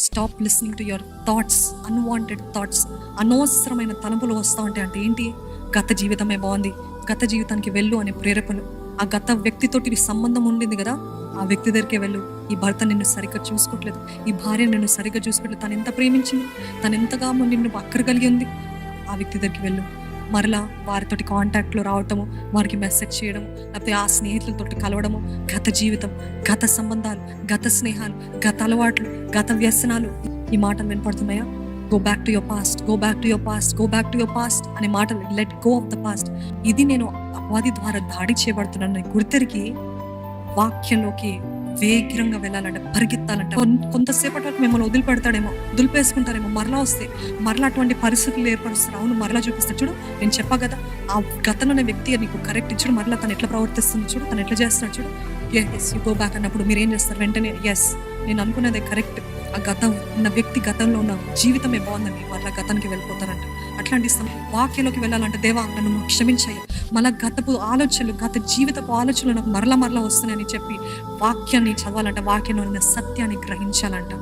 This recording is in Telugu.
Stop listening to your thoughts, unwanted thoughts. అనవసరమైన తలంపులు వస్తూ ఉంటాయి. అంటే ఏంటి? గత జీవితమే బాగుంది, గత జీవితానికి వెళ్ళు అనే ప్రేరేపణలు. ఆ గత వ్యక్తితోటి సంబంధం ఉండింది కదా, ఆ వ్యక్తి దగ్గరికే వెళ్ళు. ఈ భర్త నిన్ను సరిగ్గా చూసుకోవట్లేదు, ఈ భార్య నిన్ను సరిగ్గా చూసుకోవట్లేదు, తను ఎంత ప్రేమించింది, తను ఎంతగా నిన్ను అక్కర కలిగి ఉంది, ఆ వ్యక్తి దగ్గరికి వెళ్ళు. మరలా వారితోటి కాంటాక్ట్లో రావటము, వారికి మెసేజ్ చేయడము, లేకపోతే ఆ స్నేహితులతోటి కలవడము. గత జీవితం, గత సంబంధాలు, గత స్నేహాలు, గత అలవాట్లు, గత వ్యసనాలు. ఈ మాటలు వినపడుతున్నాయా? Go back to your past, go back to your past, go back to your past అనే మాటలు. Let go of the past. ఇది నేను అపవాది ద్వారా దాడి చేయబడుతున్నాను గుర్తెరిగి వాక్యంలోకి వేగంగా వెళ్ళాలంటే, పరిగెత్తాలంటే. కొంతసేపటి వరకు మిమ్మల్ని వదిలిపెడతాడేమో, వదిలిపేసుకుంటారేమో. మరలా వస్తే మరలా అటువంటి పరిస్థితులు ఏర్పరుస్తారు. అవును, మరలా చూపిస్తాడు. చూడు, నేను చెప్పా కదా, ఆ గతంలోనే వ్యక్తి నీకు కరెక్ట్ ఇచ్చుడు, మరలా తను ఎట్లా ప్రవర్తిస్తుంది చూడు, తను ఎట్లా చేస్తున్నాడు చూడు. ఎస్ యూ గో బ్యాక్ అన్నప్పుడు మీరు ఏం చేస్తారు? వెంటనే ఎస్, నేను అనుకున్నదే కరెక్ట్, ఆ గతం ఉన్న వ్యక్తి గతంలో ఉన్న జీవితమే బాగుందని మరలా గతానికి వెళ్ళిపోతారంట. అట్లాంటి వాక్యంలోకి వెళ్ళాలంటే, దేవా నన్ను క్షమించాయి, మళ్ళా గతపు ఆలోచనలు, గత జీవితపు ఆలోచనలు నాకు మరలా వస్తున్నాయని చెప్పి వాక్యాన్ని చదవాలంట. వాక్యంలో ఉన్న సత్యాన్ని గ్రహించాలంట.